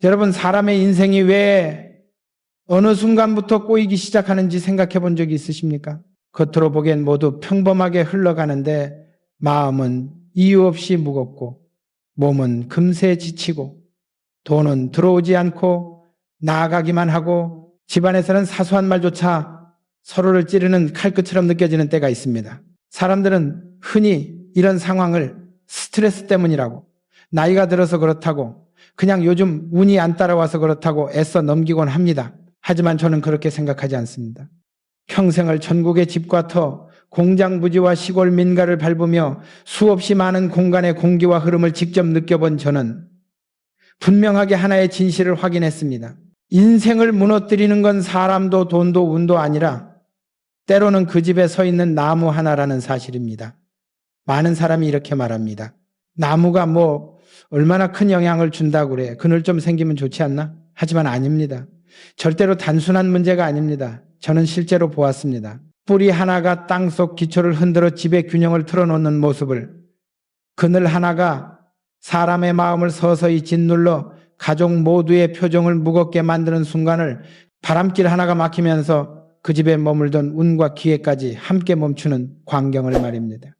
여러분, 사람의 인생이 왜 어느 순간부터 꼬이기 시작하는지 생각해 본 적이 있으십니까? 겉으로 보기엔 모두 평범하게 흘러가는데 마음은 이유 없이 무겁고 몸은 금세 지치고 돈은 들어오지 않고 나아가기만 하고 집안에서는 사소한 말조차 서로를 찌르는 칼끝처럼 느껴지는 때가 있습니다. 사람들은 흔히 이런 상황을 스트레스 때문이라고, 나이가 들어서 그렇다고, 그냥 요즘 운이 안 따라와서 그렇다고 애써 넘기곤 합니다. 하지만 저는 그렇게 생각하지 않습니다. 평생을 전국의 집과 터, 공장 부지와 시골 민가를 밟으며 수없이 많은 공간의 공기와 흐름을 직접 느껴본 저는 분명하게 하나의 진실을 확인했습니다. 인생을 무너뜨리는 건 사람도 돈도 운도 아니라 때로는 그 집에 서 있는 나무 하나라는 사실입니다. 많은 사람이 이렇게 말합니다. 나무가 얼마나 큰 영향을 준다고 그래. 그늘 좀 생기면 좋지 않나? 하지만 아닙니다. 절대로 단순한 문제가 아닙니다. 저는 실제로 보았습니다. 뿌리 하나가 땅속 기초를 흔들어 집의 균형을 틀어놓는 모습을, 그늘 하나가 사람의 마음을 서서히 짓눌러 가족 모두의 표정을 무겁게 만드는 순간을 바람길 하나가 막히면서 그 집에 머물던 운과 기회까지 함께 멈추는 광경을 말입니다.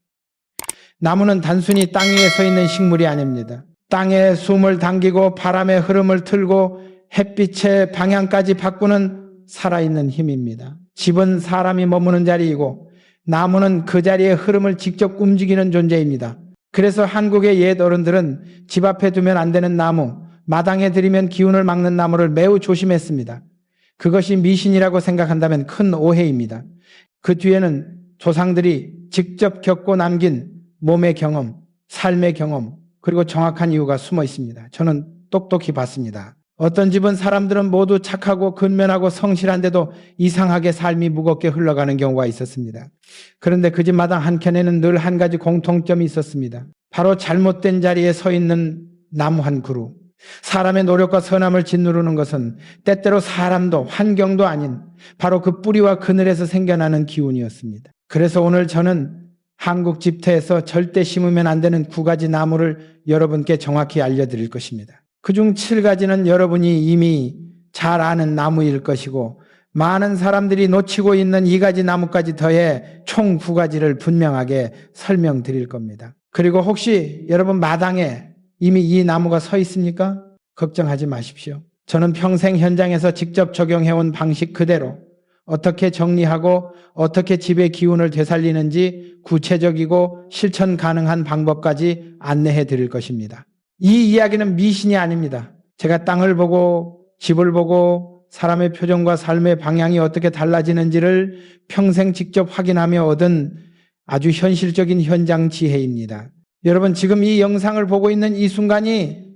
나무는 단순히 땅 위에 서 있는 식물이 아닙니다. 땅에 숨을 당기고 바람의 흐름을 틀고 햇빛의 방향까지 바꾸는 살아있는 힘입니다. 집은 사람이 머무는 자리이고 나무는 그 자리의 흐름을 직접 움직이는 존재입니다. 그래서 한국의 옛 어른들은 집 앞에 두면 안 되는 나무, 마당에 들이면 기운을 막는 나무를 매우 조심했습니다. 그것이 미신이라고 생각한다면 큰 오해입니다. 그 뒤에는 조상들이 직접 겪고 남긴 몸의 경험, 삶의 경험, 그리고 정확한 이유가 숨어 있습니다. 저는 똑똑히 봤습니다. 어떤 집은 사람들은 모두 착하고 근면하고 성실한데도 이상하게 삶이 무겁게 흘러가는 경우가 있었습니다. 그런데 그 집 마당 한켠에는 늘 한 가지 공통점이 있었습니다. 바로 잘못된 자리에 서 있는 나무 한 그루. 사람의 노력과 선함을 짓누르는 것은 때때로 사람도 환경도 아닌 바로 그 뿌리와 그늘에서 생겨나는 기운이었습니다. 그래서 오늘 저는 한국 집터에서 절대 심으면 안 되는 9가지 나무를 여러분께 정확히 알려드릴 것입니다. 그중 7가지는 여러분이 이미 잘 아는 나무일 것이고 많은 사람들이 놓치고 있는 2가지 나무까지 더해 총 9가지를 분명하게 설명드릴 겁니다. 그리고 혹시 여러분 마당에 이미 이 나무가 서 있습니까? 걱정하지 마십시오. 저는 평생 현장에서 직접 적용해온 방식 그대로 어떻게 정리하고 어떻게 집의 기운을 되살리는지 구체적이고 실천 가능한 방법까지 안내해 드릴 것입니다. 이 이야기는 미신이 아닙니다. 제가 땅을 보고 집을 보고 사람의 표정과 삶의 방향이 어떻게 달라지는지를 평생 직접 확인하며 얻은 아주 현실적인 현장 지혜입니다. 여러분, 지금 이 영상을 보고 있는 이 순간이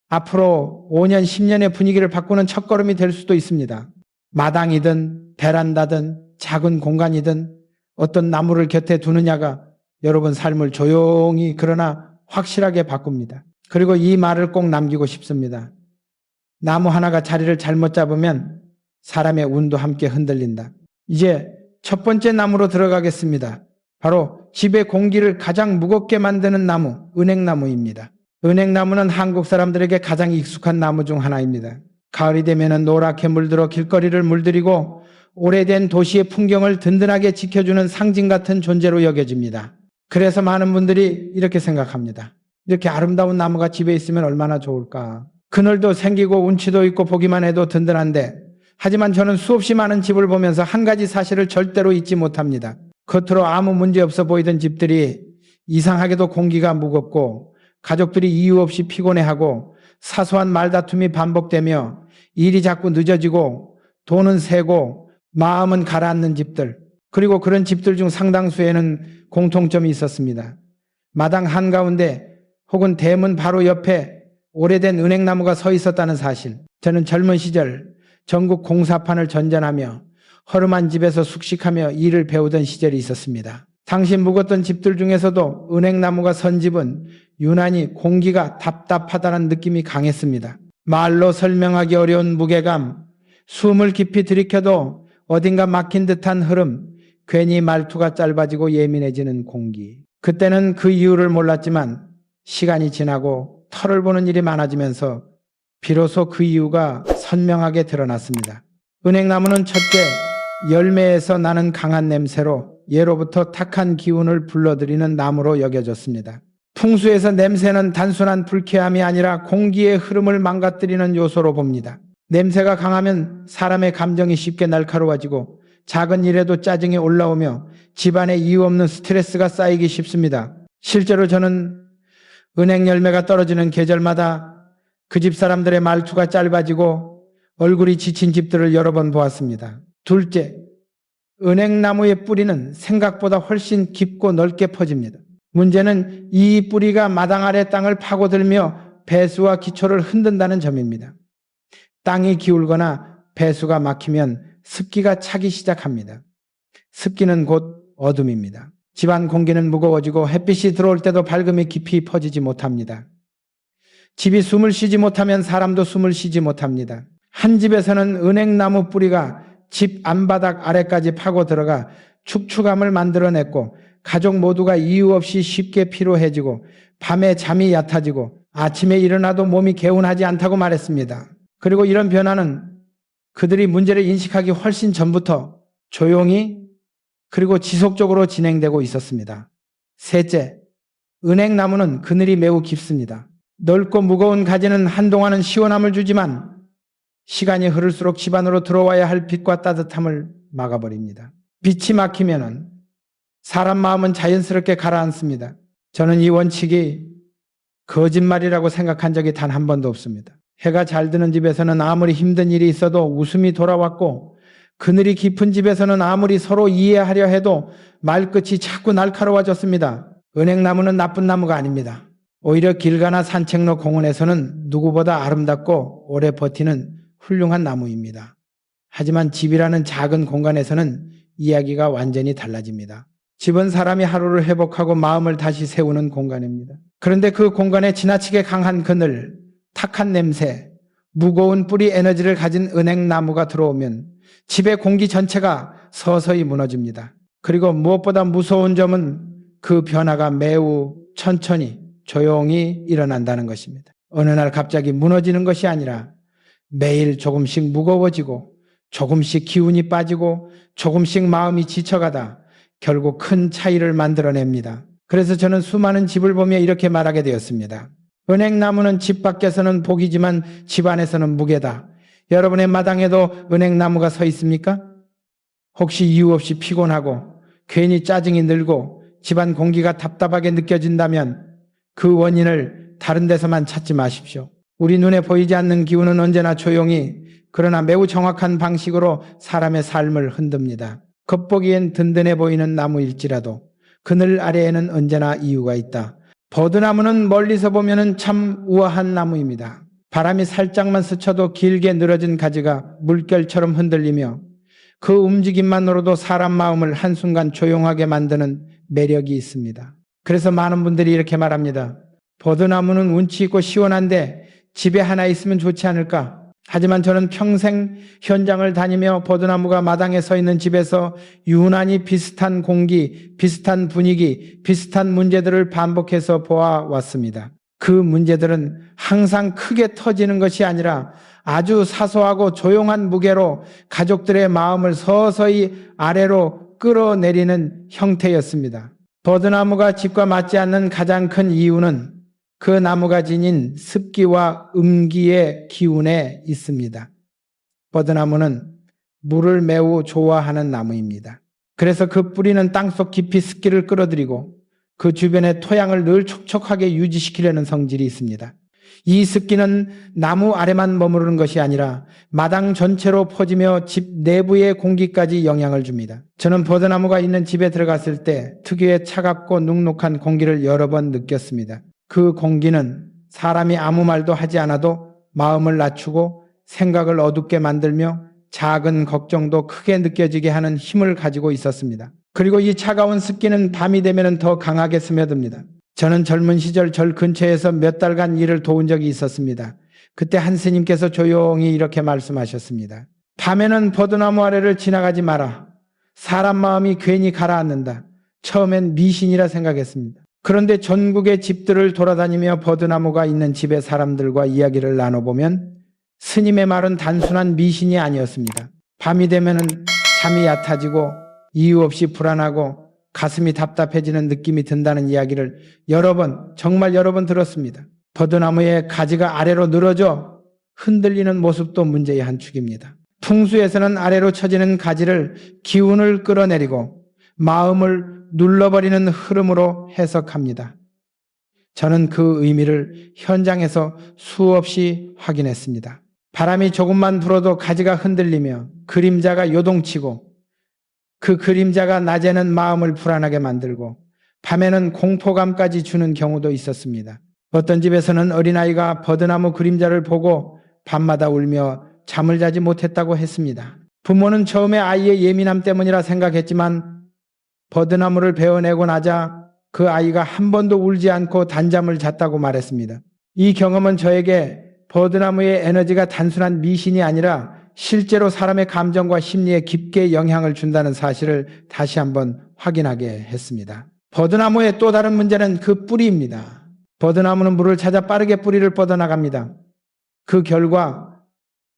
앞으로 5년, 10년의 분위기를 바꾸는 첫걸음이 될 수도 있습니다. 마당이든 베란다든 작은 공간이든 어떤 나무를 곁에 두느냐가 여러분 삶을 조용히 그러나 확실하게 바꿉니다. 그리고 이 말을 꼭 남기고 싶습니다. 나무 하나가 자리를 잘못 잡으면 사람의 운도 함께 흔들린다. 이제 첫 번째 나무로 들어가겠습니다. 바로 집의 공기를 가장 무겁게 만드는 나무, 은행나무입니다. 은행나무는 한국 사람들에게 가장 익숙한 나무 중 하나입니다. 가을이 되면 노랗게 물들어 길거리를 물들이고 오래된 도시의 풍경을 든든하게 지켜주는 상징 같은 존재로 여겨집니다. 그래서 많은 분들이 이렇게 생각합니다. 이렇게 아름다운 나무가 집에 있으면 얼마나 좋을까. 그늘도 생기고 운치도 있고 보기만 해도 든든한데, 하지만 저는 수없이 많은 집을 보면서 한 가지 사실을 절대로 잊지 못합니다. 겉으로 아무 문제 없어 보이던 집들이 이상하게도 공기가 무겁고 가족들이 이유 없이 피곤해하고 사소한 말다툼이 반복되며 일이 자꾸 늦어지고 돈은 새고 마음은 가라앉는 집들, 그리고 그런 집들 중 상당수에는 공통점이 있었습니다. 마당 한가운데 혹은 대문 바로 옆에 오래된 은행나무가 서 있었다는 사실. 저는 젊은 시절 전국 공사판을 전전하며 허름한 집에서 숙식하며 일을 배우던 시절이 있었습니다. 당시 묵었던 집들 중에서도 은행나무가 선 집은 유난히 공기가 답답하다는 느낌이 강했습니다. 말로 설명하기 어려운 무게감, 숨을 깊이 들이켜도 어딘가 막힌 듯한 흐름, 괜히 말투가 짧아지고 예민해지는 공기. 그때는 그 이유를 몰랐지만 시간이 지나고 털을 보는 일이 많아지면서 비로소 그 이유가 선명하게 드러났습니다. 은행나무는 첫째, 열매에서 나는 강한 냄새로 예로부터 탁한 기운을 불러들이는 나무로 여겨졌습니다. 풍수에서 냄새는 단순한 불쾌함이 아니라 공기의 흐름을 망가뜨리는 요소로 봅니다. 냄새가 강하면 사람의 감정이 쉽게 날카로워지고 작은 일에도 짜증이 올라오며 집안에 이유 없는 스트레스가 쌓이기 쉽습니다. 실제로 저는 은행 열매가 떨어지는 계절마다 그 집 사람들의 말투가 짧아지고 얼굴이 지친 집들을 여러 번 보았습니다. 둘째, 은행나무의 뿌리는 생각보다 훨씬 깊고 넓게 퍼집니다. 문제는 이 뿌리가 마당 아래 땅을 파고들며 배수와 기초를 흔든다는 점입니다. 땅이 기울거나 배수가 막히면 습기가 차기 시작합니다. 습기는 곧 어둠입니다. 집안 공기는 무거워지고 햇빛이 들어올 때도 밝음이 깊이 퍼지지 못합니다. 집이 숨을 쉬지 못하면 사람도 숨을 쉬지 못합니다. 한 집에서는 은행나무 뿌리가 집 안바닥 아래까지 파고 들어가 축축함을 만들어냈고 가족 모두가 이유 없이 쉽게 피로해지고 밤에 잠이 얕아지고 아침에 일어나도 몸이 개운하지 않다고 말했습니다. 그리고 이런 변화는 그들이 문제를 인식하기 훨씬 전부터 조용히 그리고 지속적으로 진행되고 있었습니다. 셋째, 은행나무는 그늘이 매우 깊습니다. 넓고 무거운 가지는 한동안은 시원함을 주지만 시간이 흐를수록 집안으로 들어와야 할 빛과 따뜻함을 막아버립니다. 빛이 막히면은 사람 마음은 자연스럽게 가라앉습니다. 저는 이 원칙이 거짓말이라고 생각한 적이 단 한 번도 없습니다. 해가 잘 드는 집에서는 아무리 힘든 일이 있어도 웃음이 돌아왔고 그늘이 깊은 집에서는 아무리 서로 이해하려 해도 말끝이 자꾸 날카로워졌습니다. 은행나무는 나쁜 나무가 아닙니다. 오히려 길 가나 산책로 공원에서는 누구보다 아름답고 오래 버티는 훌륭한 나무입니다. 하지만 집이라는 작은 공간에서는 이야기가 완전히 달라집니다. 집은 사람이 하루를 회복하고 마음을 다시 세우는 공간입니다. 그런데 그 공간에 지나치게 강한 그늘, 탁한 냄새, 무거운 뿌리 에너지를 가진 은행나무가 들어오면 집의 공기 전체가 서서히 무너집니다. 그리고 무엇보다 무서운 점은 그 변화가 매우 천천히 조용히 일어난다는 것입니다. 어느 날 갑자기 무너지는 것이 아니라 매일 조금씩 무거워지고 조금씩 기운이 빠지고 조금씩 마음이 지쳐가다 결국 큰 차이를 만들어냅니다. 그래서 저는 수많은 집을 보며 이렇게 말하게 되었습니다. 은행나무는 집 밖에서는 복이지만 집 안에서는 무게다. 여러분의 마당에도 은행나무가 서 있습니까? 혹시 이유 없이 피곤하고 괜히 짜증이 늘고 집안 공기가 답답하게 느껴진다면 그 원인을 다른 데서만 찾지 마십시오. 우리 눈에 보이지 않는 기운은 언제나 조용히 그러나 매우 정확한 방식으로 사람의 삶을 흔듭니다. 겉보기엔 든든해 보이는 나무일지라도 그늘 아래에는 언제나 이유가 있다. 버드나무는 멀리서 보면 참 우아한 나무입니다. 바람이 살짝만 스쳐도 길게 늘어진 가지가 물결처럼 흔들리며 그 움직임만으로도 사람 마음을 한순간 조용하게 만드는 매력이 있습니다. 그래서 많은 분들이 이렇게 말합니다. 버드나무는 운치 있고 시원한데 집에 하나 있으면 좋지 않을까? 하지만 저는 평생 현장을 다니며 버드나무가 마당에 서 있는 집에서 유난히 비슷한 공기, 비슷한 분위기, 비슷한 문제들을 반복해서 보아왔습니다. 그 문제들은 항상 크게 터지는 것이 아니라 아주 사소하고 조용한 무게로 가족들의 마음을 서서히 아래로 끌어내리는 형태였습니다. 버드나무가 집과 맞지 않는 가장 큰 이유는 그 나무가 지닌 습기와 음기의 기운에 있습니다. 버드나무는 물을 매우 좋아하는 나무입니다. 그래서 그 뿌리는 땅속 깊이 습기를 끌어들이고 그 주변의 토양을 늘 촉촉하게 유지시키려는 성질이 있습니다. 이 습기는 나무 아래만 머무르는 것이 아니라 마당 전체로 퍼지며 집 내부의 공기까지 영향을 줍니다. 저는 버드나무가 있는 집에 들어갔을 때 특유의 차갑고 눅눅한 공기를 여러 번 느꼈습니다. 그 공기는 사람이 아무 말도 하지 않아도 마음을 낮추고 생각을 어둡게 만들며 작은 걱정도 크게 느껴지게 하는 힘을 가지고 있었습니다. 그리고 이 차가운 습기는 밤이 되면 더 강하게 스며듭니다. 저는 젊은 시절 절 근처에서 몇 달간 일을 도운 적이 있었습니다. 그때 한 스님께서 조용히 이렇게 말씀하셨습니다. 밤에는 버드나무 아래를 지나가지 마라. 사람 마음이 괜히 가라앉는다. 처음엔 미신이라 생각했습니다. 그런데 전국의 집들을 돌아다니며 버드나무가 있는 집의 사람들과 이야기를 나눠보면 스님의 말은 단순한 미신이 아니었습니다. 밤이 되면은 잠이 얕아지고 이유 없이 불안하고 가슴이 답답해지는 느낌이 든다는 이야기를 정말 여러 번 들었습니다. 버드나무의 가지가 아래로 늘어져 흔들리는 모습도 문제의 한 축입니다. 풍수에서는 아래로 처지는 가지를 기운을 끌어내리고 마음을 눌러버리는 흐름으로 해석합니다. 저는 그 의미를 현장에서 수없이 확인했습니다. 바람이 조금만 불어도 가지가 흔들리며 그림자가 요동치고 그 그림자가 낮에는 마음을 불안하게 만들고 밤에는 공포감까지 주는 경우도 있었습니다. 어떤 집에서는 어린아이가 버드나무 그림자를 보고 밤마다 울며 잠을 자지 못했다고 했습니다. 부모는 처음에 아이의 예민함 때문이라 생각했지만 버드나무를 베어내고 나자 그 아이가 한 번도 울지 않고 단잠을 잤다고 말했습니다. 이 경험은 저에게 버드나무의 에너지가 단순한 미신이 아니라 실제로 사람의 감정과 심리에 깊게 영향을 준다는 사실을 다시 한번 확인하게 했습니다. 버드나무의 또 다른 문제는 그 뿌리입니다. 버드나무는 물을 찾아 빠르게 뿌리를 뻗어나갑니다. 그 결과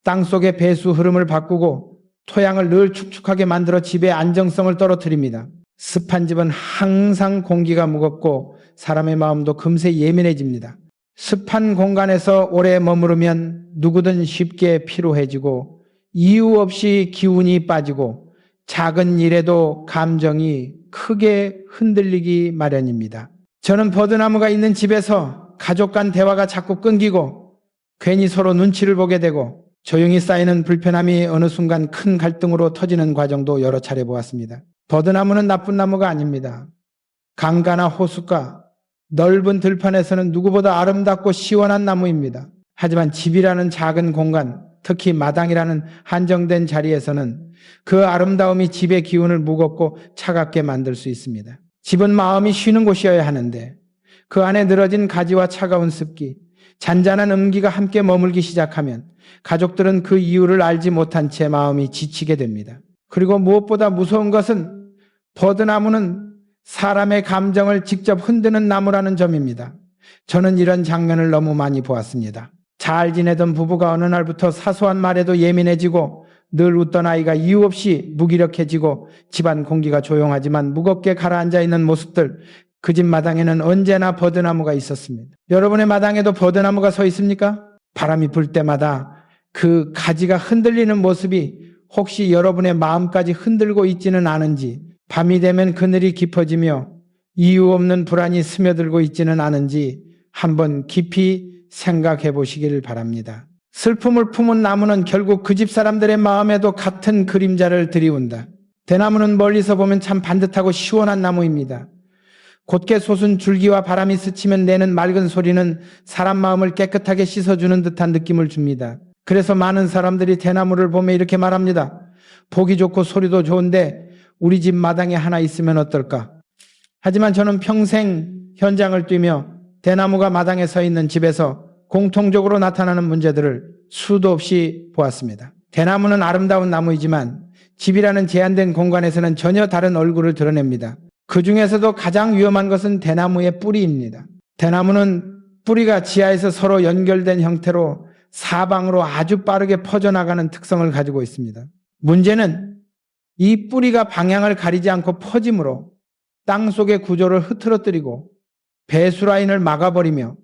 땅속의 배수 흐름을 바꾸고 토양을 늘 축축하게 만들어 집의 안정성을 떨어뜨립니다. 습한 집은 항상 공기가 무겁고 사람의 마음도 금세 예민해집니다. 습한 공간에서 오래 머무르면 누구든 쉽게 피로해지고 이유 없이 기운이 빠지고 작은 일에도 감정이 크게 흔들리기 마련입니다. 저는 버드나무가 있는 집에서 가족 간 대화가 자꾸 끊기고 괜히 서로 눈치를 보게 되고 조용히 쌓이는 불편함이 어느 순간 큰 갈등으로 터지는 과정도 여러 차례 보았습니다. 버드나무는 나쁜 나무가 아닙니다. 강가나 호숫가, 넓은 들판에서는 누구보다 아름답고 시원한 나무입니다. 하지만 집이라는 작은 공간, 특히 마당이라는 한정된 자리에서는 그 아름다움이 집의 기운을 무겁고 차갑게 만들 수 있습니다. 집은 마음이 쉬는 곳이어야 하는데 그 안에 늘어진 가지와 차가운 습기, 잔잔한 음기가 함께 머물기 시작하면 가족들은 그 이유를 알지 못한 채 마음이 지치게 됩니다. 그리고 무엇보다 무서운 것은 버드나무는 사람의 감정을 직접 흔드는 나무라는 점입니다. 저는 이런 장면을 너무 많이 보았습니다. 잘 지내던 부부가 어느 날부터 사소한 말에도 예민해지고 늘 웃던 아이가 이유 없이 무기력해지고 집안 공기가 조용하지만 무겁게 가라앉아 있는 모습들, 그 집 마당에는 언제나 버드나무가 있었습니다. 여러분의 마당에도 버드나무가 서 있습니까? 바람이 불 때마다 그 가지가 흔들리는 모습이 혹시 여러분의 마음까지 흔들고 있지는 않은지, 밤이 되면 그늘이 깊어지며 이유 없는 불안이 스며들고 있지는 않은지 한번 깊이 생각해 보시길 바랍니다. 슬픔을 품은 나무는 결국 그 집 사람들의 마음에도 같은 그림자를 들이운다. 대나무는 멀리서 보면 참 반듯하고 시원한 나무입니다. 곧게 솟은 줄기와 바람이 스치면 내는 맑은 소리는 사람 마음을 깨끗하게 씻어주는 듯한 느낌을 줍니다. 그래서 많은 사람들이 대나무를 보며 이렇게 말합니다. 보기 좋고 소리도 좋은데 우리 집 마당에 하나 있으면 어떨까? 하지만 저는 평생 현장을 뛰며 대나무가 마당에 서 있는 집에서 공통적으로 나타나는 문제들을 수도 없이 보았습니다. 대나무는 아름다운 나무이지만 집이라는 제한된 공간에서는 전혀 다른 얼굴을 드러냅니다. 그 중에서도 가장 위험한 것은 대나무의 뿌리입니다. 대나무는 뿌리가 지하에서 서로 연결된 형태로 사방으로 아주 빠르게 퍼져나가는 특성을 가지고 있습니다. 문제는 이 뿌리가 방향을 가리지 않고 퍼짐으로 땅속의 구조를 흐트러뜨리고 배수라인을 막아버리며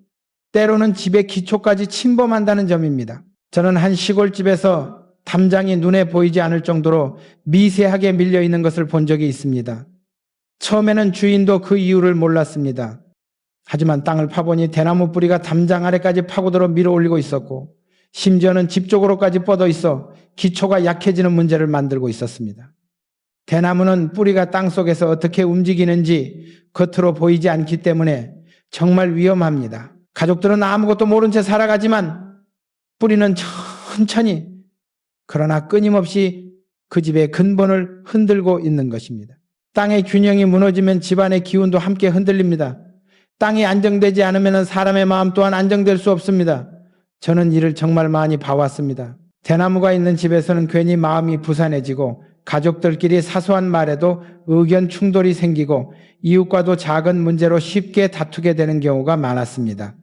때로는 집의 기초까지 침범한다는 점입니다. 저는 한 시골집에서 담장이 눈에 보이지 않을 정도로 미세하게 밀려있는 것을 본 적이 있습니다. 처음에는 주인도 그 이유를 몰랐습니다. 하지만 땅을 파보니 대나무 뿌리가 담장 아래까지 파고들어 밀어올리고 있었고 심지어는 집 쪽으로까지 뻗어 있어 기초가 약해지는 문제를 만들고 있었습니다. 대나무는 뿌리가 땅속에서 어떻게 움직이는지 겉으로 보이지 않기 때문에 정말 위험합니다. 가족들은 아무것도 모른 채 살아가지만 뿌리는 천천히 그러나 끊임없이 그 집의 근본을 흔들고 있는 것입니다. 땅의 균형이 무너지면 집안의 기운도 함께 흔들립니다. 땅이 안정되지 않으면 사람의 마음 또한 안정될 수 없습니다. 저는 이를 정말 많이 봐왔습니다. 대나무가 있는 집에서는 괜히 마음이 부산해지고 가족들끼리 사소한 말에도 의견 충돌이 생기고 이웃과도 작은 문제로 쉽게 다투게 되는 경우가 많았습니다.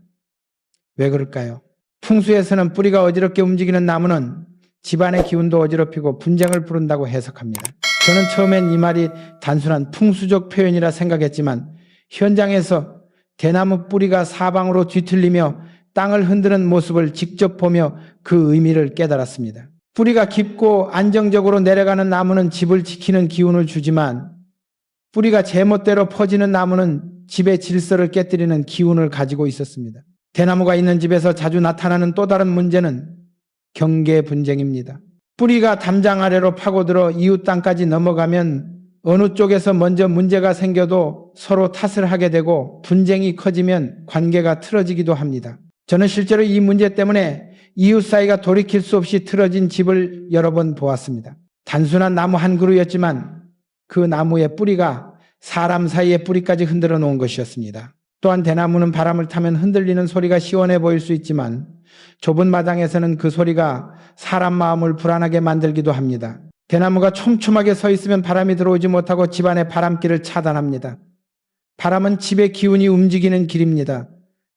왜 그럴까요? 풍수에서는 뿌리가 어지럽게 움직이는 나무는 집안의 기운도 어지럽히고 분쟁을 부른다고 해석합니다. 저는 처음엔 이 말이 단순한 풍수적 표현이라 생각했지만 현장에서 대나무 뿌리가 사방으로 뒤틀리며 땅을 흔드는 모습을 직접 보며 그 의미를 깨달았습니다. 뿌리가 깊고 안정적으로 내려가는 나무는 집을 지키는 기운을 주지만 뿌리가 제멋대로 퍼지는 나무는 집의 질서를 깨뜨리는 기운을 가지고 있었습니다. 대나무가 있는 집에서 자주 나타나는 또 다른 문제는 경계 분쟁입니다. 뿌리가 담장 아래로 파고들어 이웃 땅까지 넘어가면 어느 쪽에서 먼저 문제가 생겨도 서로 탓을 하게 되고 분쟁이 커지면 관계가 틀어지기도 합니다. 저는 실제로 이 문제 때문에 이웃 사이가 돌이킬 수 없이 틀어진 집을 여러 번 보았습니다. 단순한 나무 한 그루였지만 그 나무의 뿌리가 사람 사이의 뿌리까지 흔들어 놓은 것이었습니다. 또한 대나무는 바람을 타면 흔들리는 소리가 시원해 보일 수 있지만 좁은 마당에서는 그 소리가 사람 마음을 불안하게 만들기도 합니다. 대나무가 촘촘하게 서 있으면 바람이 들어오지 못하고 집안의 바람길을 차단합니다. 바람은 집의 기운이 움직이는 길입니다.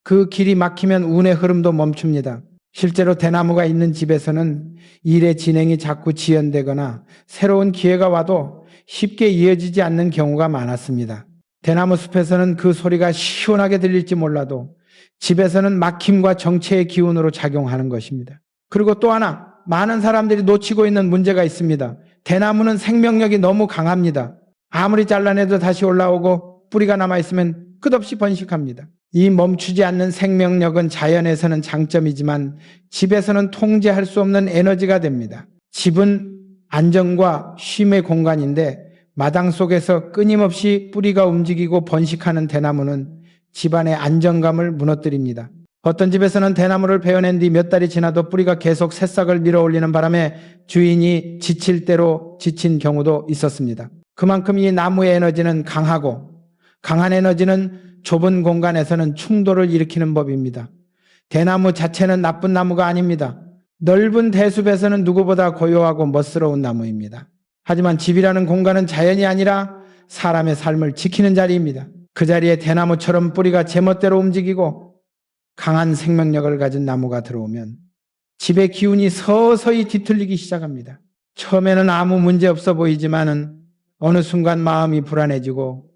그 길이 막히면 운의 흐름도 멈춥니다. 실제로 대나무가 있는 집에서는 일의 진행이 자꾸 지연되거나 새로운 기회가 와도 쉽게 이어지지 않는 경우가 많았습니다. 대나무 숲에서는 그 소리가 시원하게 들릴지 몰라도 집에서는 막힘과 정체의 기운으로 작용하는 것입니다. 그리고 또 하나, 많은 사람들이 놓치고 있는 문제가 있습니다. 대나무는 생명력이 너무 강합니다. 아무리 잘라내도 다시 올라오고 뿌리가 남아있으면 끝없이 번식합니다. 이 멈추지 않는 생명력은 자연에서는 장점이지만 집에서는 통제할 수 없는 에너지가 됩니다. 집은 안정과 쉼의 공간인데 마당 속에서 끊임없이 뿌리가 움직이고 번식하는 대나무는 집안의 안정감을 무너뜨립니다. 어떤 집에서는 대나무를 베어낸 뒤 몇 달이 지나도 뿌리가 계속 새싹을 밀어올리는 바람에 주인이 지칠 대로 지친 경우도 있었습니다. 그만큼 이 나무의 에너지는 강하고 강한 에너지는 좁은 공간에서는 충돌을 일으키는 법입니다. 대나무 자체는 나쁜 나무가 아닙니다. 넓은 대숲에서는 누구보다 고요하고 멋스러운 나무입니다. 하지만 집이라는 공간은 자연이 아니라 사람의 삶을 지키는 자리입니다. 그 자리에 대나무처럼 뿌리가 제멋대로 움직이고 강한 생명력을 가진 나무가 들어오면 집의 기운이 서서히 뒤틀리기 시작합니다. 처음에는 아무 문제 없어 보이지만은 어느 순간 마음이 불안해지고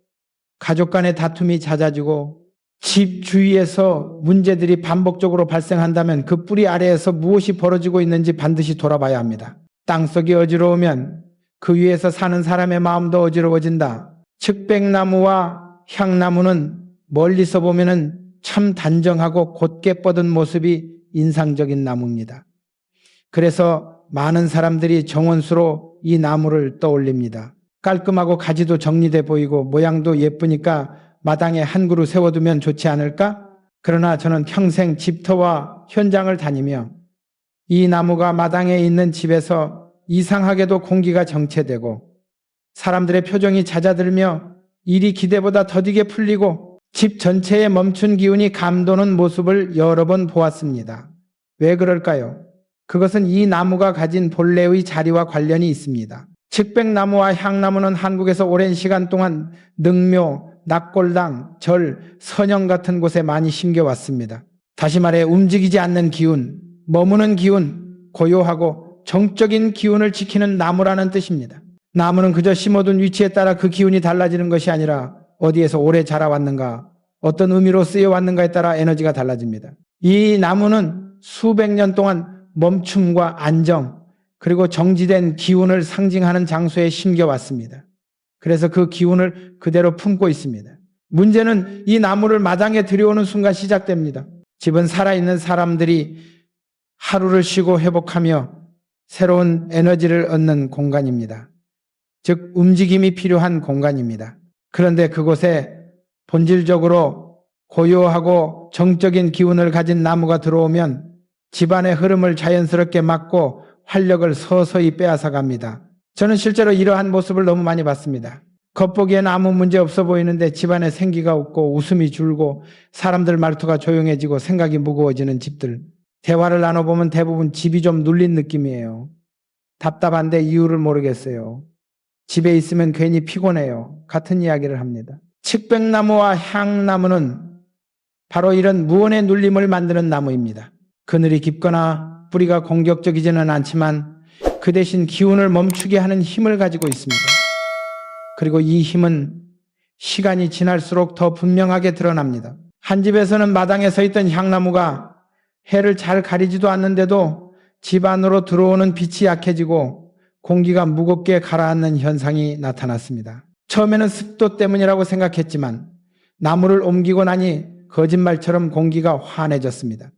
가족 간의 다툼이 잦아지고 집 주위에서 문제들이 반복적으로 발생한다면 그 뿌리 아래에서 무엇이 벌어지고 있는지 반드시 돌아봐야 합니다. 땅속이 어지러우면 그 위에서 사는 사람의 마음도 어지러워진다. 측백나무와 향나무는 멀리서 보면은 참 단정하고 곧게 뻗은 모습이 인상적인 나무입니다. 그래서 많은 사람들이 정원수로 이 나무를 떠올립니다. 깔끔하고 가지도 정리돼 보이고 모양도 예쁘니까 마당에 한 그루 세워두면 좋지 않을까? 그러나 저는 평생 집터와 현장을 다니며 이 나무가 마당에 있는 집에서 이상하게도 공기가 정체되고 사람들의 표정이 잦아들며 일이 기대보다 더디게 풀리고 집 전체에 멈춘 기운이 감도는 모습을 여러 번 보았습니다. 왜 그럴까요? 그것은 이 나무가 가진 본래의 자리와 관련이 있습니다. 측백나무와 향나무는 한국에서 오랜 시간 동안 능묘, 낙골당, 절, 선영 같은 곳에 많이 심겨왔습니다. 다시 말해 움직이지 않는 기운, 머무는 기운, 고요하고 정적인 기운을 지키는 나무라는 뜻입니다. 나무는 그저 심어둔 위치에 따라 그 기운이 달라지는 것이 아니라 어디에서 오래 자라왔는가, 어떤 의미로 쓰여왔는가에 따라 에너지가 달라집니다. 이 나무는 수백 년 동안 멈춤과 안정, 그리고 정지된 기운을 상징하는 장소에 심겨왔습니다. 그래서 그 기운을 그대로 품고 있습니다. 문제는 이 나무를 마당에 들여오는 순간 시작됩니다. 집은 살아있는 사람들이 하루를 쉬고 회복하며 새로운 에너지를 얻는 공간입니다. 즉 움직임이 필요한 공간입니다. 그런데 그곳에 본질적으로 고요하고 정적인 기운을 가진 나무가 들어오면 집안의 흐름을 자연스럽게 막고 활력을 서서히 빼앗아갑니다. 저는 실제로 이러한 모습을 너무 많이 봤습니다. 겉보기엔 아무 문제 없어 보이는데 집안에 생기가 없고 웃음이 줄고 사람들 말투가 조용해지고 생각이 무거워지는 집들. 대화를 나눠보면 대부분 집이 좀 눌린 느낌이에요. 답답한데 이유를 모르겠어요. 집에 있으면 괜히 피곤해요. 같은 이야기를 합니다. 측백나무와 향나무는 바로 이런 무언의 눌림을 만드는 나무입니다. 그늘이 깊거나 뿌리가 공격적이지는 않지만 그 대신 기운을 멈추게 하는 힘을 가지고 있습니다. 그리고 이 힘은 시간이 지날수록 더 분명하게 드러납니다. 한 집에서는 마당에 서 있던 향나무가 해를 잘 가리지도 않는데도 집 안으로 들어오는 빛이 약해지고 공기가 무겁게 가라앉는 현상이 나타났습니다. 처음에는 습도 때문이라고 생각했지만 나무를 옮기고 나니 거짓말처럼 공기가 환해졌습니다.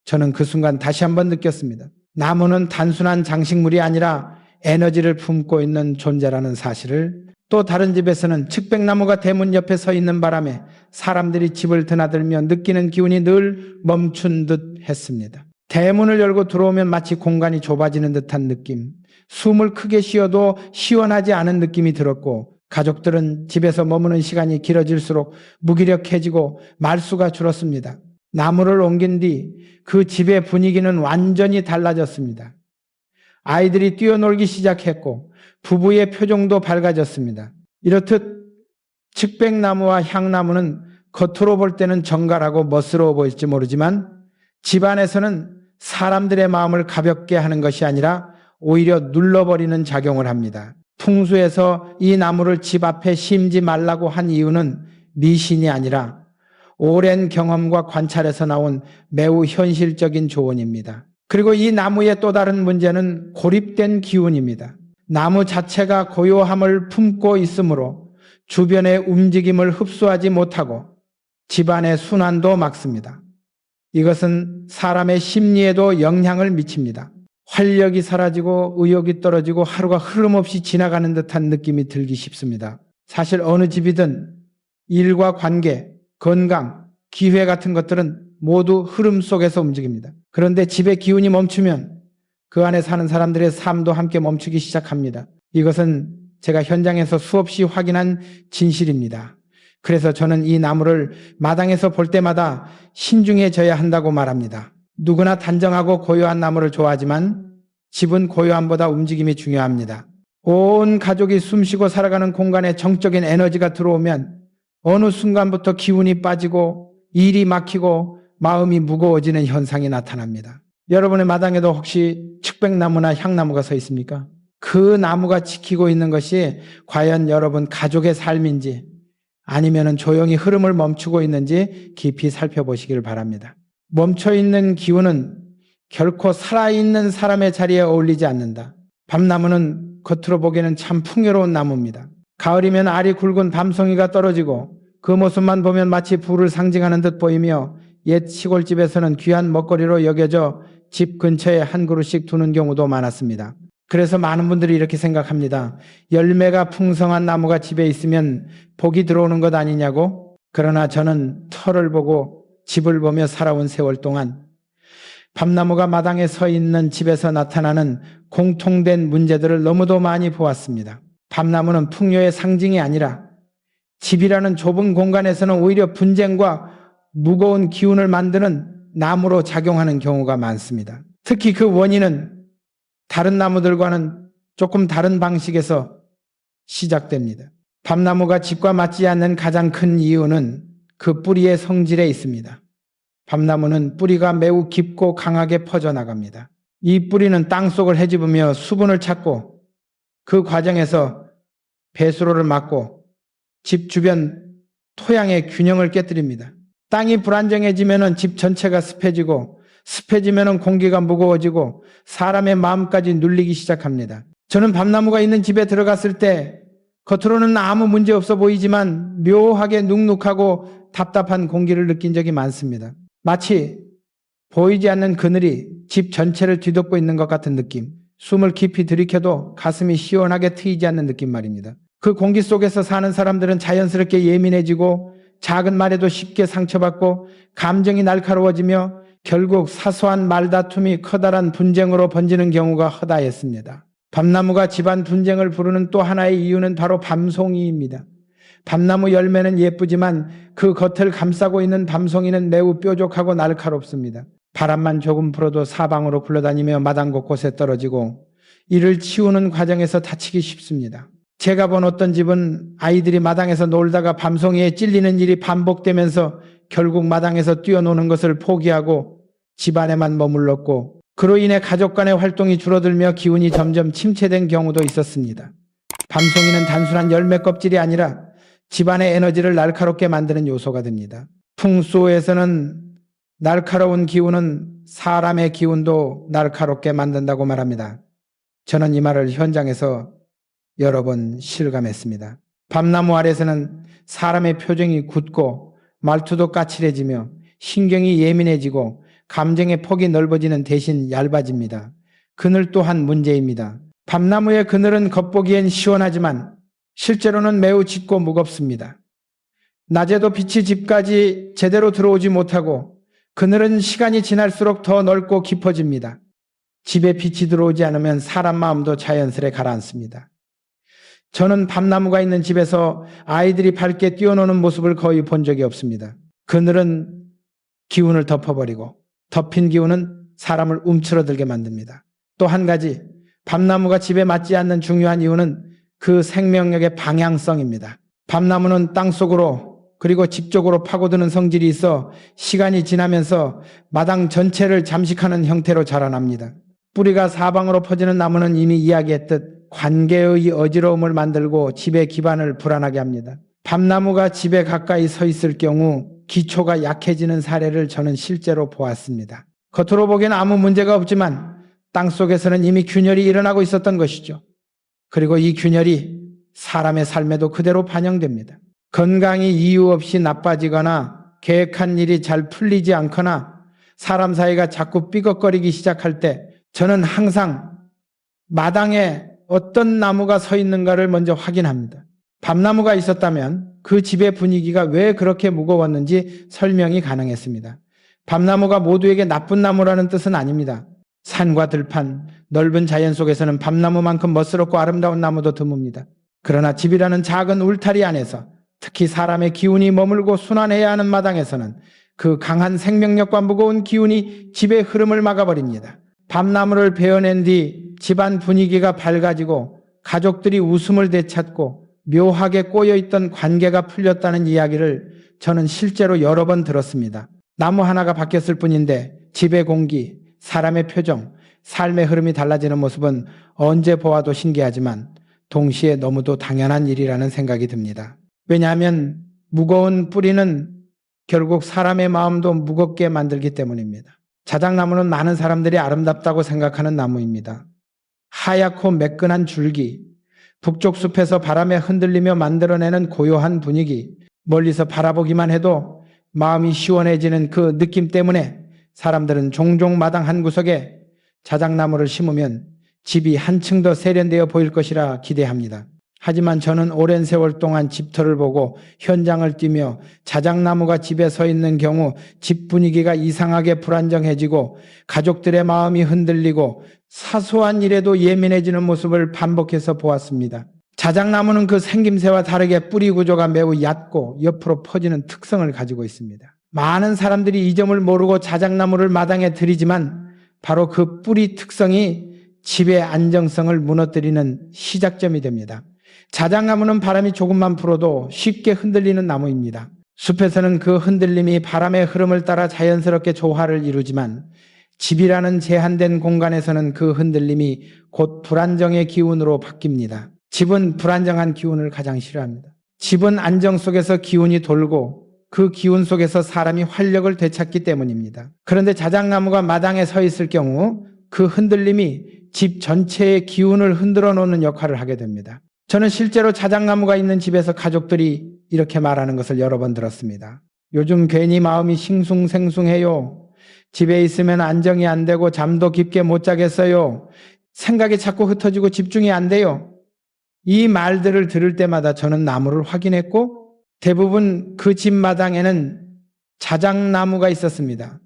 저는 그 순간 다시 한번 느꼈습니다. 나무는 단순한 장식물이 아니라 에너지를 품고 있는 존재라는 사실을. 또 다른 집에서는 측백나무가 대문 옆에 서 있는 바람에 사람들이 집을 드나들며 느끼는 기운이 늘 멈춘 듯 했습니다. 대문을 열고 들어오면 마치 공간이 좁아지는 듯한 느낌, 숨을 크게 쉬어도 시원하지 않은 느낌이 들었고, 가족들은 집에서 머무는 시간이 길어질수록 무기력해지고 말수가 줄었습니다. 나무를 옮긴 뒤 그 집의 분위기는 완전히 달라졌습니다. 아이들이 뛰어놀기 시작했고 부부의 표정도 밝아졌습니다. 이렇듯 측백나무와 향나무는 겉으로 볼 때는 정갈하고 멋스러워 보일지 모르지만 집안에서는 사람들의 마음을 가볍게 하는 것이 아니라 오히려 눌러버리는 작용을 합니다. 풍수에서 이 나무를 집 앞에 심지 말라고 한 이유는 미신이 아니라 오랜 경험과 관찰에서 나온 매우 현실적인 조언입니다. 그리고 이 나무의 또 다른 문제는 고립된 기운입니다. 나무 자체가 고요함을 품고 있으므로 주변의 움직임을 흡수하지 못하고 집안의 순환도 막습니다. 이것은 사람의 심리에도 영향을 미칩니다. 활력이 사라지고 의욕이 떨어지고 하루가 흐름 없이 지나가는 듯한 느낌이 들기 쉽습니다. 사실 어느 집이든 일과 관계, 건강, 기회 같은 것들은 모두 흐름 속에서 움직입니다. 그런데 집의 기운이 멈추면 그 안에 사는 사람들의 삶도 함께 멈추기 시작합니다. 이것은 제가 현장에서 수없이 확인한 진실입니다. 그래서 저는 이 나무를 마당에서 볼 때마다 신중해져야 한다고 말합니다. 누구나 단정하고 고요한 나무를 좋아하지만 집은 고요함보다 움직임이 중요합니다. 온 가족이 숨쉬고 살아가는 공간에 정적인 에너지가 들어오면 어느 순간부터 기운이 빠지고 일이 막히고 마음이 무거워지는 현상이 나타납니다. 여러분의 마당에도 혹시 측백나무나 향나무가 서 있습니까? 그 나무가 지키고 있는 것이 과연 여러분 가족의 삶인지 아니면 조용히 흐름을 멈추고 있는지 깊이 살펴보시길 바랍니다. 멈춰있는 기운은 결코 살아있는 사람의 자리에 어울리지 않는다. 밤나무는 겉으로 보기에는 참 풍요로운 나무입니다. 가을이면 알이 굵은 밤송이가 떨어지고 그 모습만 보면 마치 부를 상징하는 듯 보이며 옛 시골집에서는 귀한 먹거리로 여겨져 집 근처에 한 그루씩 두는 경우도 많았습니다. 그래서 많은 분들이 이렇게 생각합니다. 열매가 풍성한 나무가 집에 있으면 복이 들어오는 것 아니냐고? 그러나 저는 털을 보고 집을 보며 살아온 세월 동안 밤나무가 마당에 서 있는 집에서 나타나는 공통된 문제들을 너무도 많이 보았습니다. 밤나무는 풍요의 상징이 아니라 집이라는 좁은 공간에서는 오히려 분쟁과 무거운 기운을 만드는 나무로 작용하는 경우가 많습니다. 특히 그 원인은 다른 나무들과는 조금 다른 방식에서 시작됩니다. 밤나무가 집과 맞지 않는 가장 큰 이유는 그 뿌리의 성질에 있습니다. 밤나무는 뿌리가 매우 깊고 강하게 퍼져나갑니다. 이 뿌리는 땅속을 헤집으며 수분을 찾고 그 과정에서 배수로를 막고 집 주변 토양의 균형을 깨뜨립니다. 땅이 불안정해지면 집 전체가 습해지고 습해지면 공기가 무거워지고 사람의 마음까지 눌리기 시작합니다. 저는 밤나무가 있는 집에 들어갔을 때 겉으로는 아무 문제 없어 보이지만 묘하게 눅눅하고 답답한 공기를 느낀 적이 많습니다. 마치 보이지 않는 그늘이 집 전체를 뒤덮고 있는 것 같은 느낌. 숨을 깊이 들이켜도 가슴이 시원하게 트이지 않는 느낌 말입니다. 그 공기 속에서 사는 사람들은 자연스럽게 예민해지고 작은 말에도 쉽게 상처받고 감정이 날카로워지며 결국 사소한 말다툼이 커다란 분쟁으로 번지는 경우가 허다했습니다. 밤나무가 집안 분쟁을 부르는 또 하나의 이유는 바로 밤송이입니다. 밤나무 열매는 예쁘지만 그 겉을 감싸고 있는 밤송이는 매우 뾰족하고 날카롭습니다. 바람만 조금 불어도 사방으로 굴러다니며 마당 곳곳에 떨어지고 이를 치우는 과정에서 다치기 쉽습니다. 제가 본 어떤 집은 아이들이 마당에서 놀다가 밤송이에 찔리는 일이 반복되면서 결국 마당에서 뛰어노는 것을 포기하고 집안에만 머물렀고 그로 인해 가족 간의 활동이 줄어들며 기운이 점점 침체된 경우도 있었습니다. 밤송이는 단순한 열매 껍질이 아니라 집안의 에너지를 날카롭게 만드는 요소가 됩니다. 풍수에서는 날카로운 기운은 사람의 기운도 날카롭게 만든다고 말합니다. 저는 이 말을 현장에서 여러 번 실감했습니다. 밤나무 아래서는 사람의 표정이 굳고 말투도 까칠해지며 신경이 예민해지고 감정의 폭이 넓어지는 대신 얇아집니다. 그늘 또한 문제입니다. 밤나무의 그늘은 겉보기엔 시원하지만 실제로는 매우 짙고 무겁습니다. 낮에도 빛이 집까지 제대로 들어오지 못하고 그늘은 시간이 지날수록 더 넓고 깊어집니다. 집에 빛이 들어오지 않으면 사람 마음도 자연스레 가라앉습니다. 저는 밤나무가 있는 집에서 아이들이 밝게 뛰어노는 모습을 거의 본 적이 없습니다. 그늘은 기운을 덮어버리고 덮인 기운은 사람을 움츠러들게 만듭니다. 또 한 가지, 밤나무가 집에 맞지 않는 중요한 이유는 그 생명력의 방향성입니다. 밤나무는 땅속으로 그리고 집 쪽으로 파고드는 성질이 있어 시간이 지나면서 마당 전체를 잠식하는 형태로 자라납니다. 뿌리가 사방으로 퍼지는 나무는 이미 이야기했듯 관계의 어지러움을 만들고 집의 기반을 불안하게 합니다. 밤나무가 집에 가까이 서 있을 경우 기초가 약해지는 사례를 저는 실제로 보았습니다. 겉으로 보기엔 아무 문제가 없지만 땅속에서는 이미 균열이 일어나고 있었던 것이죠. 그리고 이 균열이 사람의 삶에도 그대로 반영됩니다. 건강이 이유 없이 나빠지거나 계획한 일이 잘 풀리지 않거나 사람 사이가 자꾸 삐걱거리기 시작할 때 저는 항상 마당에 어떤 나무가 서 있는가를 먼저 확인합니다. 밤나무가 있었다면 그 집의 분위기가 왜 그렇게 무거웠는지 설명이 가능했습니다. 밤나무가 모두에게 나쁜 나무라는 뜻은 아닙니다. 산과 들판, 넓은 자연 속에서는 밤나무만큼 멋스럽고 아름다운 나무도 드뭅니다. 그러나 집이라는 작은 울타리 안에서 특히 사람의 기운이 머물고 순환해야 하는 마당에서는 그 강한 생명력과 무거운 기운이 집의 흐름을 막아버립니다. 밤나무를 베어낸 뒤 집안 분위기가 밝아지고 가족들이 웃음을 되찾고 묘하게 꼬여있던 관계가 풀렸다는 이야기를 저는 실제로 여러 번 들었습니다. 나무 하나가 바뀌었을 뿐인데 집의 공기, 사람의 표정, 삶의 흐름이 달라지는 모습은 언제 보아도 신기하지만 동시에 너무도 당연한 일이라는 생각이 듭니다. 왜냐하면 무거운 뿌리는 결국 사람의 마음도 무겁게 만들기 때문입니다. 자작나무는 많은 사람들이 아름답다고 생각하는 나무입니다. 하얗고 매끈한 줄기, 북쪽 숲에서 바람에 흔들리며 만들어내는 고요한 분위기, 멀리서 바라보기만 해도 마음이 시원해지는 그 느낌 때문에 사람들은 종종 마당 한 구석에 자작나무를 심으면 집이 한층 더 세련되어 보일 것이라 기대합니다. 하지만 저는 오랜 세월 동안 집터를 보고 현장을 뛰며 자작나무가 집에 서 있는 경우 집 분위기가 이상하게 불안정해지고 가족들의 마음이 흔들리고 사소한 일에도 예민해지는 모습을 반복해서 보았습니다. 자작나무는 그 생김새와 다르게 뿌리 구조가 매우 얕고 옆으로 퍼지는 특성을 가지고 있습니다. 많은 사람들이 이 점을 모르고 자작나무를 마당에 들이지만 바로 그 뿌리 특성이 집의 안정성을 무너뜨리는 시작점이 됩니다. 자작나무는 바람이 조금만 불어도 쉽게 흔들리는 나무입니다. 숲에서는 그 흔들림이 바람의 흐름을 따라 자연스럽게 조화를 이루지만 집이라는 제한된 공간에서는 그 흔들림이 곧 불안정의 기운으로 바뀝니다. 집은 불안정한 기운을 가장 싫어합니다. 집은 안정 속에서 기운이 돌고 그 기운 속에서 사람이 활력을 되찾기 때문입니다. 그런데 자작나무가 마당에 서 있을 경우 그 흔들림이 집 전체의 기운을 흔들어 놓는 역할을 하게 됩니다. 저는 실제로 자작나무가 있는 집에서 가족들이 이렇게 말하는 것을 여러 번 들었습니다. 요즘 괜히 마음이 싱숭생숭해요. 집에 있으면 안정이 안 되고 잠도 깊게 못 자겠어요. 생각이 자꾸 흩어지고 집중이 안 돼요. 이 말들을 들을 때마다 저는 나무를 확인했고 대부분 그 집 마당에는 자작나무가 있었습니다.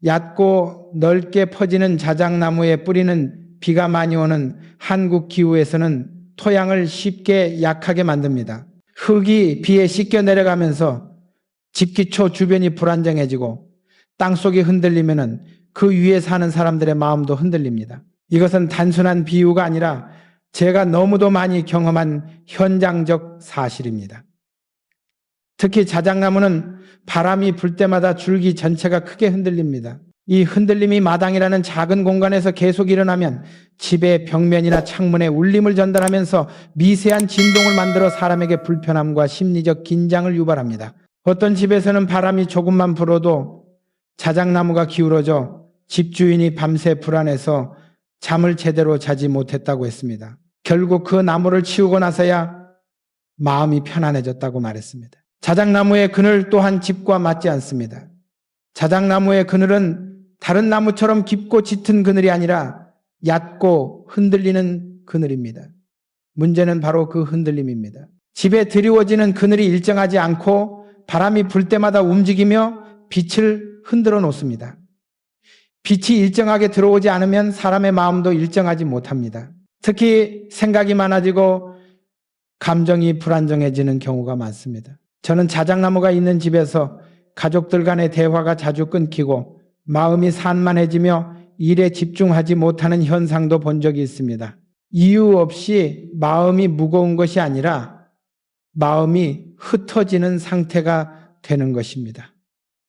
얕고 넓게 퍼지는 자작나무의 뿌리는 비가 많이 오는 한국 기후에서는 토양을 쉽게 약하게 만듭니다. 흙이 비에 씻겨 내려가면서 집기초 주변이 불안정해지고 땅속이 흔들리면은 그 위에 사는 사람들의 마음도 흔들립니다. 이것은 단순한 비유가 아니라 제가 너무도 많이 경험한 현장적 사실입니다. 특히 자작나무는 바람이 불 때마다 줄기 전체가 크게 흔들립니다. 이 흔들림이 마당이라는 작은 공간에서 계속 일어나면 집의 벽면이나 창문에 울림을 전달하면서 미세한 진동을 만들어 사람에게 불편함과 심리적 긴장을 유발합니다. 어떤 집에서는 바람이 조금만 불어도 자작나무가 기울어져 집주인이 밤새 불안해서 잠을 제대로 자지 못했다고 했습니다. 결국 그 나무를 치우고 나서야 마음이 편안해졌다고 말했습니다. 자작나무의 그늘 또한 집과 맞지 않습니다. 자작나무의 그늘은 다른 나무처럼 깊고 짙은 그늘이 아니라 얕고 흔들리는 그늘입니다. 문제는 바로 그 흔들림입니다. 집에 드리워지는 그늘이 일정하지 않고 바람이 불 때마다 움직이며 빛을 흔들어 놓습니다. 빛이 일정하게 들어오지 않으면 사람의 마음도 일정하지 못합니다. 특히 생각이 많아지고 감정이 불안정해지는 경우가 많습니다. 저는 자작나무가 있는 집에서 가족들 간의 대화가 자주 끊기고 마음이 산만해지며 일에 집중하지 못하는 현상도 본 적이 있습니다. 이유 없이 마음이 무거운 것이 아니라 마음이 흩어지는 상태가 되는 것입니다.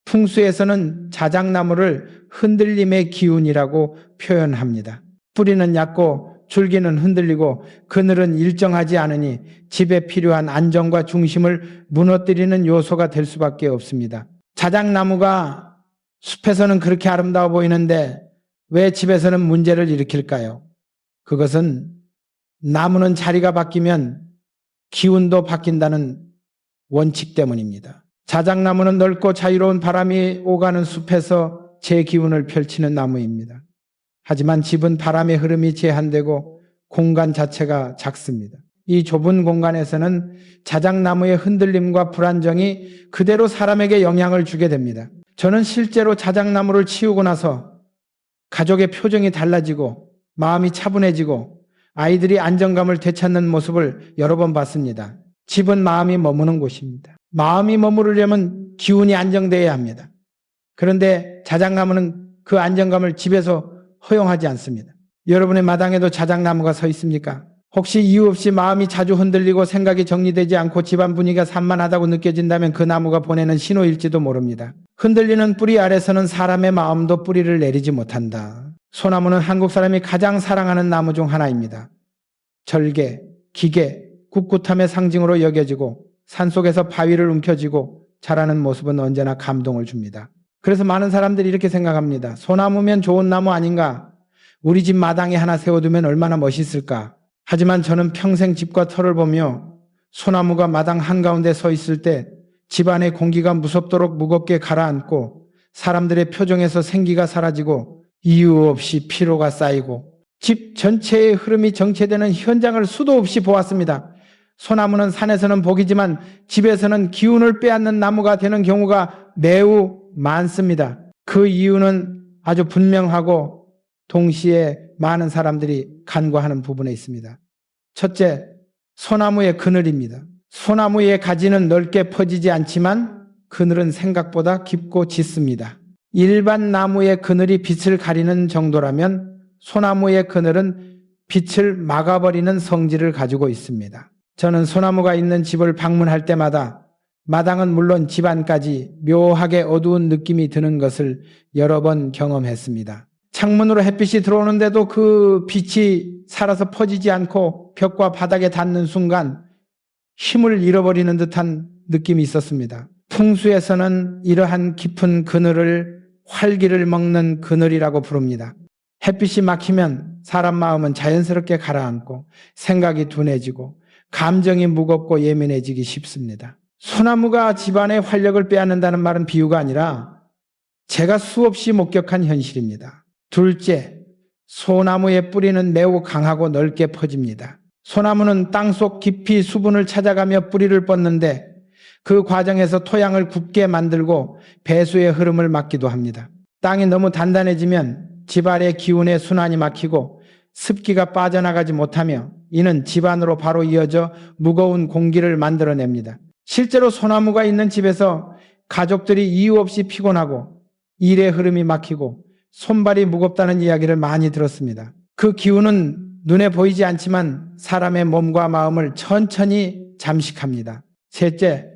풍수에서는 자작나무를 흔들림의 기운이라고 표현합니다. 뿌리는 얕고 줄기는 흔들리고 그늘은 일정하지 않으니 집에 필요한 안정과 중심을 무너뜨리는 요소가 될 수밖에 없습니다. 자작나무가 숲에서는 그렇게 아름다워 보이는데 왜 집에서는 문제를 일으킬까요? 그것은 나무는 자리가 바뀌면 기운도 바뀐다는 원칙 때문입니다. 자작나무는 넓고 자유로운 바람이 오가는 숲에서 제 기운을 펼치는 나무입니다. 하지만 집은 바람의 흐름이 제한되고 공간 자체가 작습니다. 이 좁은 공간에서는 자작나무의 흔들림과 불안정이 그대로 사람에게 영향을 주게 됩니다. 저는 실제로 자작나무를 치우고 나서 가족의 표정이 달라지고 마음이 차분해지고 아이들이 안정감을 되찾는 모습을 여러 번 봤습니다. 집은 마음이 머무는 곳입니다. 마음이 머무르려면 기운이 안정되어야 합니다. 그런데 자작나무는 그 안정감을 집에서 허용하지 않습니다. 여러분의 마당에도 자작나무가 서 있습니까? 혹시 이유 없이 마음이 자주 흔들리고 생각이 정리되지 않고 집안 분위기가 산만하다고 느껴진다면 그 나무가 보내는 신호일지도 모릅니다. 흔들리는 뿌리 아래서는 사람의 마음도 뿌리를 내리지 못한다. 소나무는 한국 사람이 가장 사랑하는 나무 중 하나입니다. 절개, 기계, 꿋꿋함의 상징으로 여겨지고 산속에서 바위를 움켜쥐고 자라는 모습은 언제나 감동을 줍니다. 그래서 많은 사람들이 이렇게 생각합니다. 소나무면 좋은 나무 아닌가? 우리 집 마당에 하나 세워두면 얼마나 멋있을까? 하지만 저는 평생 집과 터를 보며 소나무가 마당 한가운데 서 있을 때 집안의 공기가 무섭도록 무겁게 가라앉고 사람들의 표정에서 생기가 사라지고 이유 없이 피로가 쌓이고 집 전체의 흐름이 정체되는 현장을 수도 없이 보았습니다. 소나무는 산에서는 복이지만 집에서는 기운을 빼앗는 나무가 되는 경우가 매우 많습니다. 그 이유는 아주 분명하고 동시에 많은 사람들이 간과하는 부분에 있습니다. 첫째, 소나무의 그늘입니다. 소나무의 가지는 넓게 퍼지지 않지만 그늘은 생각보다 깊고 짙습니다. 일반 나무의 그늘이 빛을 가리는 정도라면 소나무의 그늘은 빛을 막아버리는 성질을 가지고 있습니다. 저는 소나무가 있는 집을 방문할 때마다 마당은 물론 집안까지 묘하게 어두운 느낌이 드는 것을 여러 번 경험했습니다. 창문으로 햇빛이 들어오는데도 그 빛이 살아서 퍼지지 않고 벽과 바닥에 닿는 순간 힘을 잃어버리는 듯한 느낌이 있었습니다. 풍수에서는 이러한 깊은 그늘을 활기를 먹는 그늘이라고 부릅니다. 햇빛이 막히면 사람 마음은 자연스럽게 가라앉고 생각이 둔해지고 감정이 무겁고 예민해지기 쉽습니다. 소나무가 집안의 활력을 빼앗는다는 말은 비유가 아니라 제가 수없이 목격한 현실입니다. 둘째, 소나무의 뿌리는 매우 강하고 넓게 퍼집니다. 소나무는 땅속 깊이 수분을 찾아가며 뿌리를 뻗는데 그 과정에서 토양을 굳게 만들고 배수의 흐름을 막기도 합니다. 땅이 너무 단단해지면 집안의 기운의 순환이 막히고 습기가 빠져나가지 못하며 이는 집안으로 바로 이어져 무거운 공기를 만들어냅니다. 실제로 소나무가 있는 집에서 가족들이 이유 없이 피곤하고 일의 흐름이 막히고 손발이 무겁다는 이야기를 많이 들었습니다. 그 기운은 눈에 보이지 않지만 사람의 몸과 마음을 천천히 잠식합니다. 셋째,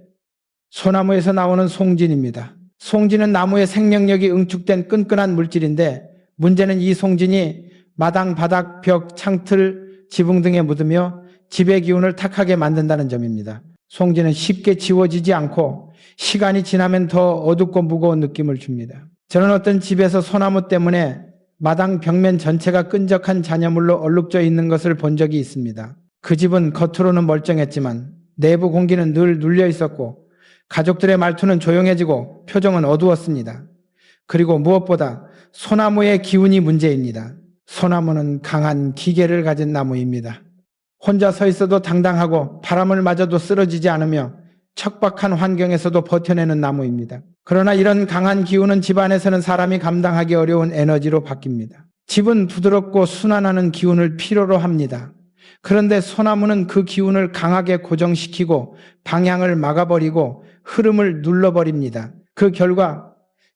소나무에서 나오는 송진입니다. 송진은 나무의 생명력이 응축된 끈끈한 물질인데 문제는 이 송진이 마당, 바닥, 벽, 창틀, 지붕 등에 묻으며 집의 기운을 탁하게 만든다는 점입니다. 송진은 쉽게 지워지지 않고 시간이 지나면 더 어둡고 무거운 느낌을 줍니다. 저는 어떤 집에서 소나무 때문에 마당 벽면 전체가 끈적한 잔여물로 얼룩져 있는 것을 본 적이 있습니다. 그 집은 겉으로는 멀쩡했지만 내부 공기는 늘 눌려 있었고 가족들의 말투는 조용해지고 표정은 어두웠습니다. 그리고 무엇보다 소나무의 기운이 문제입니다. 소나무는 강한 기계를 가진 나무입니다. 혼자 서 있어도 당당하고 바람을 맞아도 쓰러지지 않으며 척박한 환경에서도 버텨내는 나무입니다. 그러나 이런 강한 기운은 집안에서는 사람이 감당하기 어려운 에너지로 바뀝니다. 집은 부드럽고 순환하는 기운을 필요로 합니다. 그런데 소나무는 그 기운을 강하게 고정시키고 방향을 막아버리고 흐름을 눌러버립니다. 그 결과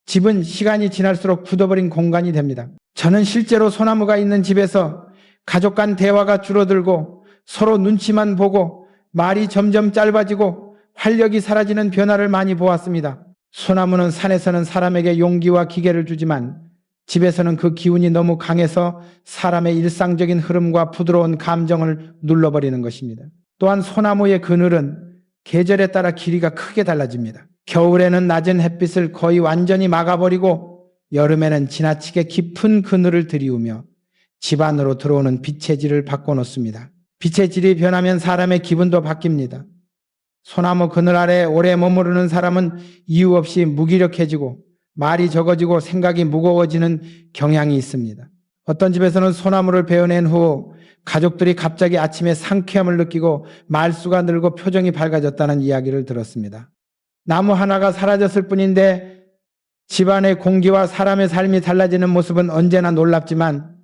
집은 시간이 지날수록 굳어버린 공간이 됩니다. 저는 실제로 소나무가 있는 집에서 가족 간 대화가 줄어들고 서로 눈치만 보고 말이 점점 짧아지고 활력이 사라지는 변화를 많이 보았습니다. 소나무는 산에서는 사람에게 용기와 기계를 주지만 집에서는 그 기운이 너무 강해서 사람의 일상적인 흐름과 부드러운 감정을 눌러버리는 것입니다. 또한 소나무의 그늘은 계절에 따라 길이가 크게 달라집니다. 겨울에는 낮은 햇빛을 거의 완전히 막아버리고 여름에는 지나치게 깊은 그늘을 들이우며 집 안으로 들어오는 빛의 질을 바꿔놓습니다. 빛의 질이 변하면 사람의 기분도 바뀝니다. 소나무 그늘 아래 오래 머무르는 사람은 이유 없이 무기력해지고 말이 적어지고 생각이 무거워지는 경향이 있습니다. 어떤 집에서는 소나무를 베어낸 후 가족들이 갑자기 아침에 상쾌함을 느끼고 말수가 늘고 표정이 밝아졌다는 이야기를 들었습니다. 나무 하나가 사라졌을 뿐인데 집안의 공기와 사람의 삶이 달라지는 모습은 언제나 놀랍지만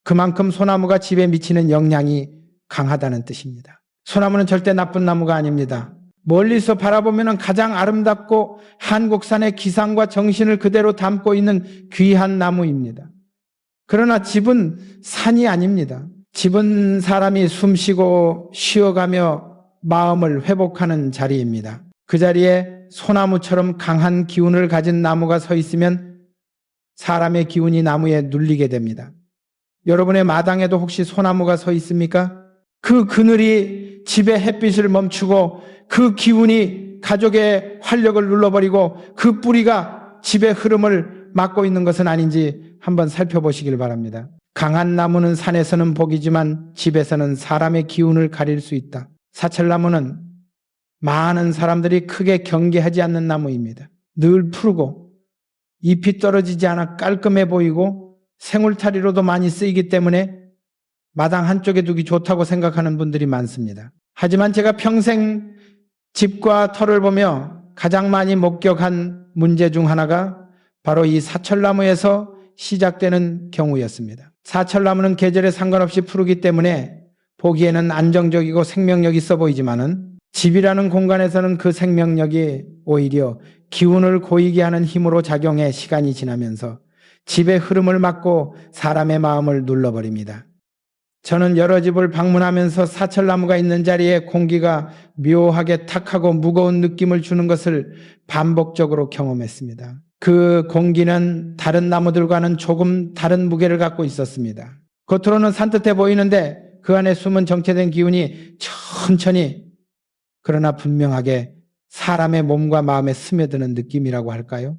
그만큼 소나무가 집에 미치는 영향이 강하다는 뜻입니다. 소나무는 절대 나쁜 나무가 아닙니다. 멀리서 바라보면 가장 아름답고 한국산의 기상과 정신을 그대로 담고 있는 귀한 나무입니다. 그러나 집은 산이 아닙니다. 집은 사람이 숨쉬고 쉬어가며 마음을 회복하는 자리입니다. 그 자리에 소나무처럼 강한 기운을 가진 나무가 서 있으면 사람의 기운이 나무에 눌리게 됩니다. 여러분의 마당에도 혹시 소나무가 서 있습니까? 그 그늘이 집의 햇빛을 멈추고 그 기운이 가족의 활력을 눌러버리고 그 뿌리가 집의 흐름을 막고 있는 것은 아닌지 한번 살펴보시길 바랍니다. 강한 나무는 산에서는 복이지만 집에서는 사람의 기운을 가릴 수 있다. 사철나무는 많은 사람들이 크게 경계하지 않는 나무입니다. 늘 푸르고 잎이 떨어지지 않아 깔끔해 보이고 생울타리로도 많이 쓰이기 때문에 마당 한쪽에 두기 좋다고 생각하는 분들이 많습니다. 하지만 제가 평생 집과 터를 보며 가장 많이 목격한 문제 중 하나가 바로 이 사철나무에서 시작되는 경우였습니다. 사철나무는 계절에 상관없이 푸르기 때문에 보기에는 안정적이고 생명력 있어 보이지만은 집이라는 공간에서는 그 생명력이 오히려 기운을 고이게 하는 힘으로 작용해 시간이 지나면서 집의 흐름을 막고 사람의 마음을 눌러버립니다. 저는 여러 집을 방문하면서 사철나무가 있는 자리에 공기가 묘하게 탁하고 무거운 느낌을 주는 것을 반복적으로 경험했습니다. 그 공기는 다른 나무들과는 조금 다른 무게를 갖고 있었습니다. 겉으로는 산뜻해 보이는데 그 안에 숨은 정체된 기운이 천천히 그러나 분명하게 사람의 몸과 마음에 스며드는 느낌이라고 할까요?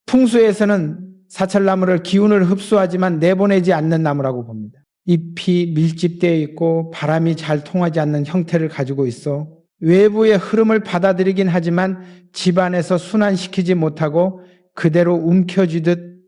풍수에서는 사철나무를 기운을 흡수하지만 내보내지 않는 나무라고 봅니다. 잎이 밀집되어 있고 바람이 잘 통하지 않는 형태를 가지고 있어 외부의 흐름을 받아들이긴 하지만 집안에서 순환시키지 못하고 그대로 움켜쥐듯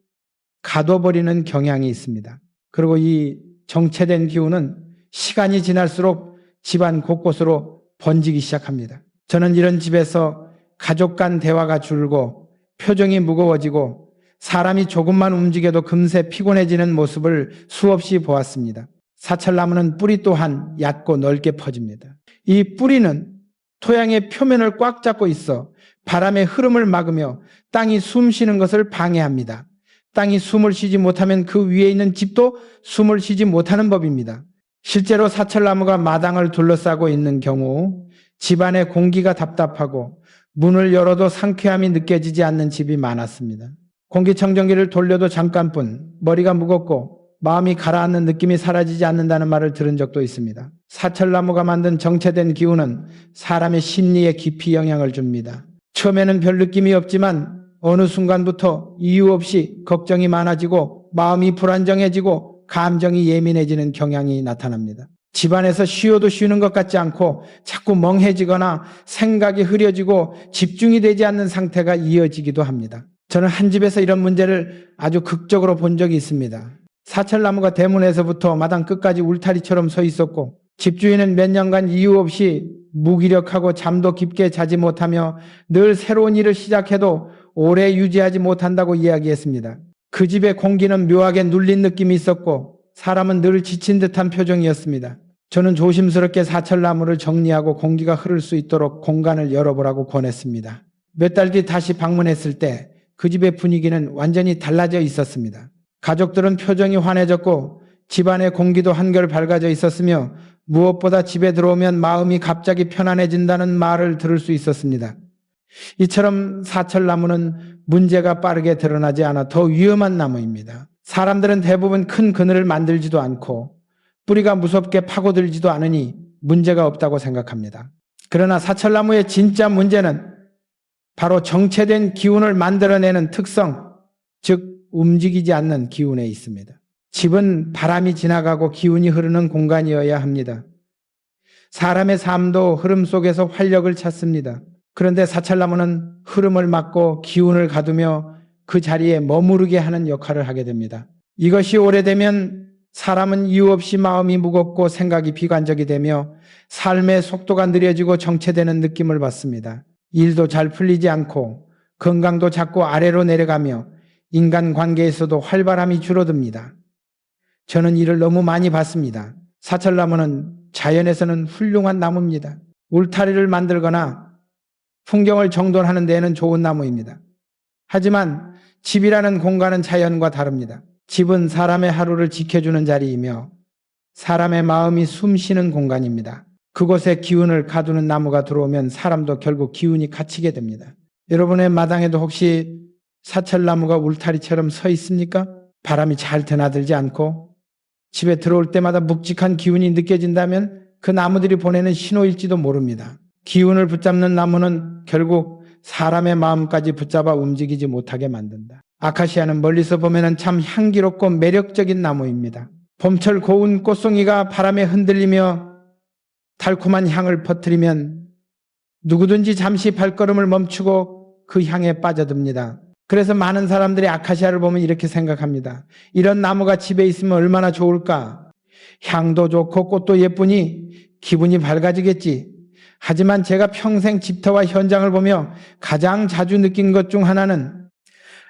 가둬버리는 경향이 있습니다. 그리고 이 정체된 기운은 시간이 지날수록 집안 곳곳으로 번지기 시작합니다. 저는 이런 집에서 가족 간 대화가 줄고 표정이 무거워지고 사람이 조금만 움직여도 금세 피곤해지는 모습을 수없이 보았습니다. 사철나무는 뿌리 또한 얕고 넓게 퍼집니다. 이 뿌리는 토양의 표면을 꽉 잡고 있어 바람의 흐름을 막으며 땅이 숨 쉬는 것을 방해합니다. 땅이 숨을 쉬지 못하면 그 위에 있는 집도 숨을 쉬지 못하는 법입니다. 실제로 사철나무가 마당을 둘러싸고 있는 경우 집안의 공기가 답답하고 문을 열어도 상쾌함이 느껴지지 않는 집이 많았습니다. 공기청정기를 돌려도 잠깐뿐 머리가 무겁고 마음이 가라앉는 느낌이 사라지지 않는다는 말을 들은 적도 있습니다. 사철나무가 만든 정체된 기운은 사람의 심리에 깊이 영향을 줍니다. 처음에는 별 느낌이 없지만 어느 순간부터 이유 없이 걱정이 많아지고 마음이 불안정해지고 감정이 예민해지는 경향이 나타납니다. 집안에서 쉬어도 쉬는 것 같지 않고 자꾸 멍해지거나 생각이 흐려지고 집중이 되지 않는 상태가 이어지기도 합니다. 저는 한 집에서 이런 문제를 아주 극적으로 본 적이 있습니다. 사철나무가 대문에서부터 마당 끝까지 울타리처럼 서 있었고 집주인은 몇 년간 이유 없이 무기력하고 잠도 깊게 자지 못하며 늘 새로운 일을 시작해도 오래 유지하지 못한다고 이야기했습니다. 그 집의 공기는 묘하게 눌린 느낌이 있었고 사람은 늘 지친 듯한 표정이었습니다. 저는 조심스럽게 사철나무를 정리하고 공기가 흐를 수 있도록 공간을 열어보라고 권했습니다. 몇 달 뒤 다시 방문했을 때 그 집의 분위기는 완전히 달라져 있었습니다. 가족들은 표정이 환해졌고 집안의 공기도 한결 밝아져 있었으며 무엇보다 집에 들어오면 마음이 갑자기 편안해진다는 말을 들을 수 있었습니다. 이처럼 사철나무는 문제가 빠르게 드러나지 않아 더 위험한 나무입니다. 사람들은 대부분 큰 그늘을 만들지도 않고 뿌리가 무섭게 파고들지도 않으니 문제가 없다고 생각합니다. 그러나 사철나무의 진짜 문제는 바로 정체된 기운을 만들어내는 특성, 즉 움직이지 않는 기운에 있습니다. 집은 바람이 지나가고 기운이 흐르는 공간이어야 합니다. 사람의 삶도 흐름 속에서 활력을 찾습니다. 그런데 사철나무는 흐름을 막고 기운을 가두며 그 자리에 머무르게 하는 역할을 하게 됩니다. 이것이 오래되면 사람은 이유 없이 마음이 무겁고 생각이 비관적이 되며 삶의 속도가 느려지고 정체되는 느낌을 받습니다. 일도 잘 풀리지 않고 건강도 자꾸 아래로 내려가며 인간관계에서도 활발함이 줄어듭니다. 저는 이를 너무 많이 봤습니다. 사철나무는 자연에서는 훌륭한 나무입니다. 울타리를 만들거나 풍경을 정돈하는 데에는 좋은 나무입니다. 하지만 집이라는 공간은 자연과 다릅니다. 집은 사람의 하루를 지켜주는 자리이며 사람의 마음이 숨쉬는 공간입니다. 그곳에 기운을 가두는 나무가 들어오면 사람도 결국 기운이 갇히게 됩니다. 여러분의 마당에도 혹시 사철나무가 울타리처럼 서 있습니까? 바람이 잘 드나들지 않고 집에 들어올 때마다 묵직한 기운이 느껴진다면 그 나무들이 보내는 신호일지도 모릅니다. 기운을 붙잡는 나무는 결국 사람의 마음까지 붙잡아 움직이지 못하게 만든다. 아카시아는 멀리서 보면 참 향기롭고 매력적인 나무입니다. 봄철 고운 꽃송이가 바람에 흔들리며 달콤한 향을 퍼뜨리면 누구든지 잠시 발걸음을 멈추고 그 향에 빠져듭니다. 그래서 많은 사람들이 아카시아를 보면 이렇게 생각합니다. 이런 나무가 집에 있으면 얼마나 좋을까? 향도 좋고 꽃도 예쁘니 기분이 밝아지겠지. 하지만 제가 평생 집터와 현장을 보며 가장 자주 느낀 것 중 하나는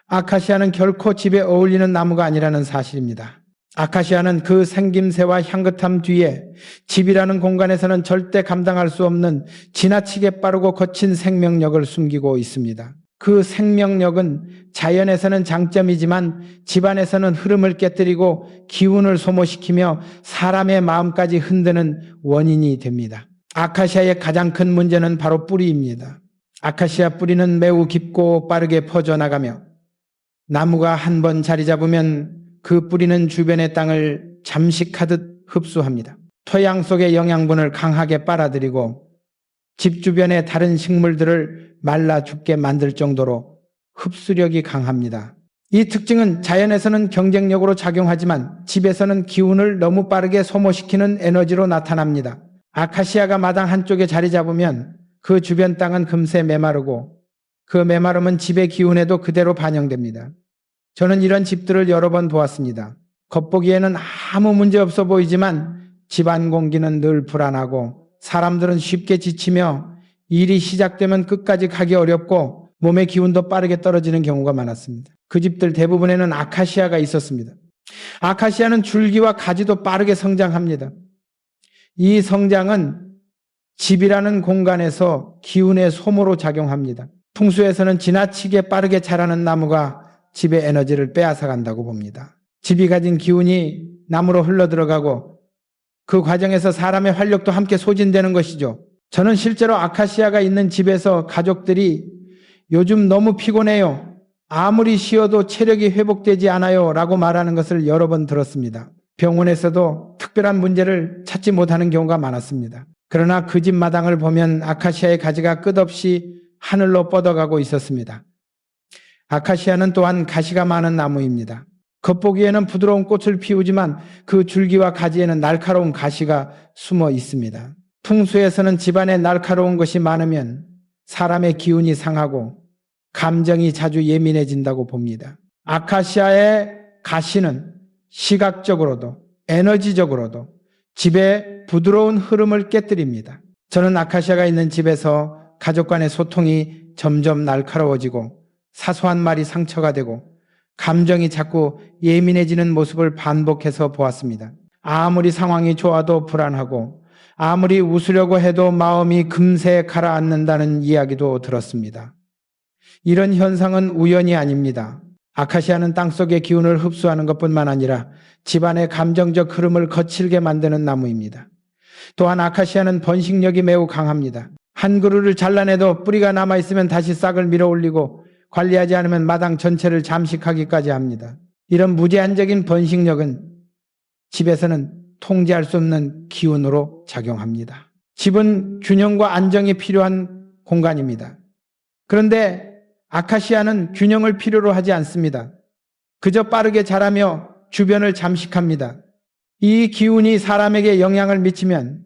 아카시아는 결코 집에 어울리는 나무가 아니라는 사실입니다. 아카시아는 그 생김새와 향긋함 뒤에 집이라는 공간에서는 절대 감당할 수 없는 지나치게 빠르고 거친 생명력을 숨기고 있습니다. 그 생명력은 자연에서는 장점이지만 집안에서는 흐름을 깨뜨리고 기운을 소모시키며 사람의 마음까지 흔드는 원인이 됩니다. 아카시아의 가장 큰 문제는 바로 뿌리입니다. 아카시아 뿌리는 매우 깊고 빠르게 퍼져나가며 나무가 한 번 자리 잡으면 그 뿌리는 주변의 땅을 잠식하듯 흡수합니다. 토양 속의 영양분을 강하게 빨아들이고 집 주변의 다른 식물들을 말라 죽게 만들 정도로 흡수력이 강합니다. 이 특징은 자연에서는 경쟁력으로 작용하지만 집에서는 기운을 너무 빠르게 소모시키는 에너지로 나타납니다. 아카시아가 마당 한쪽에 자리 잡으면 그 주변 땅은 금세 메마르고 그 메마름은 집의 기운에도 그대로 반영됩니다. 저는 이런 집들을 여러 번 보았습니다. 겉보기에는 아무 문제 없어 보이지만 집안 공기는 늘 불안하고 사람들은 쉽게 지치며 일이 시작되면 끝까지 가기 어렵고 몸의 기운도 빠르게 떨어지는 경우가 많았습니다. 그 집들 대부분에는 아카시아가 있었습니다. 아카시아는 줄기와 가지도 빠르게 성장합니다. 이 성장은 집이라는 공간에서 기운의 소모로 작용합니다. 풍수에서는 지나치게 빠르게 자라는 나무가 집의 에너지를 빼앗아 간다고 봅니다. 집이 가진 기운이 나무로 흘러들어가고 그 과정에서 사람의 활력도 함께 소진되는 것이죠. 저는 실제로 아카시아가 있는 집에서 가족들이 요즘 너무 피곤해요. 아무리 쉬어도 체력이 회복되지 않아요. 라고 말하는 것을 여러 번 들었습니다. 병원에서도 특별한 문제를 찾지 못하는 경우가 많았습니다. 그러나 그 집 마당을 보면 아카시아의 가지가 끝없이 하늘로 뻗어가고 있었습니다. 아카시아는 또한 가시가 많은 나무입니다. 겉보기에는 부드러운 꽃을 피우지만 그 줄기와 가지에는 날카로운 가시가 숨어 있습니다. 풍수에서는 집안에 날카로운 것이 많으면 사람의 기운이 상하고 감정이 자주 예민해진다고 봅니다. 아카시아의 가시는 시각적으로도 에너지적으로도 집의 부드러운 흐름을 깨뜨립니다. 저는 아카시아가 있는 집에서 가족 간의 소통이 점점 날카로워지고 사소한 말이 상처가 되고 감정이 자꾸 예민해지는 모습을 반복해서 보았습니다. 아무리 상황이 좋아도 불안하고 아무리 웃으려고 해도 마음이 금세 가라앉는다는 이야기도 들었습니다. 이런 현상은 우연이 아닙니다. 아카시아는 땅속의 기운을 흡수하는 것뿐만 아니라 집안의 감정적 흐름을 거칠게 만드는 나무입니다. 또한 아카시아는 번식력이 매우 강합니다. 한 그루를 잘라내도 뿌리가 남아있으면 다시 싹을 밀어 올리고 관리하지 않으면 마당 전체를 잠식하기까지 합니다. 이런 무제한적인 번식력은 집에서는 통제할 수 없는 기운으로 작용합니다. 집은 균형과 안정이 필요한 공간입니다. 그런데 아카시아는 균형을 필요로 하지 않습니다. 그저 빠르게 자라며 주변을 잠식합니다. 이 기운이 사람에게 영향을 미치면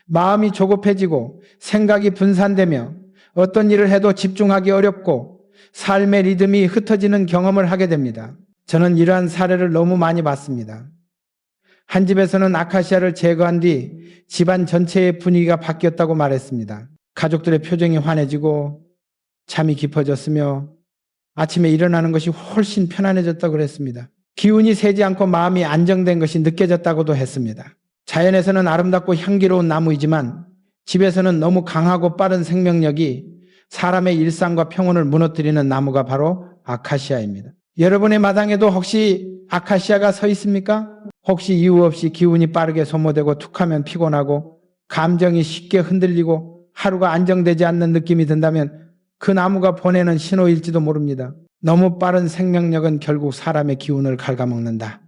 마음이 조급해지고 생각이 분산되며 어떤 일을 해도 집중하기 어렵고 삶의 리듬이 흩어지는 경험을 하게 됩니다. 저는 이러한 사례를 너무 많이 봤습니다. 한 집에서는 아카시아를 제거한 뒤 집안 전체의 분위기가 바뀌었다고 말했습니다. 가족들의 표정이 환해지고 잠이 깊어졌으며 아침에 일어나는 것이 훨씬 편안해졌다고 그랬습니다. 기운이 새지 않고 마음이 안정된 것이 느껴졌다고도 했습니다. 자연에서는 아름답고 향기로운 나무이지만 집에서는 너무 강하고 빠른 생명력이 사람의 일상과 평온을 무너뜨리는 나무가 바로 아카시아입니다. 여러분의 마당에도 혹시 아카시아가 서 있습니까? 혹시 이유 없이 기운이 빠르게 소모되고 툭하면 피곤하고 감정이 쉽게 흔들리고 하루가 안정되지 않는 느낌이 든다면 그 나무가 보내는 신호일지도 모릅니다. 너무 빠른 생명력은 결국 사람의 기운을 갉아먹는다.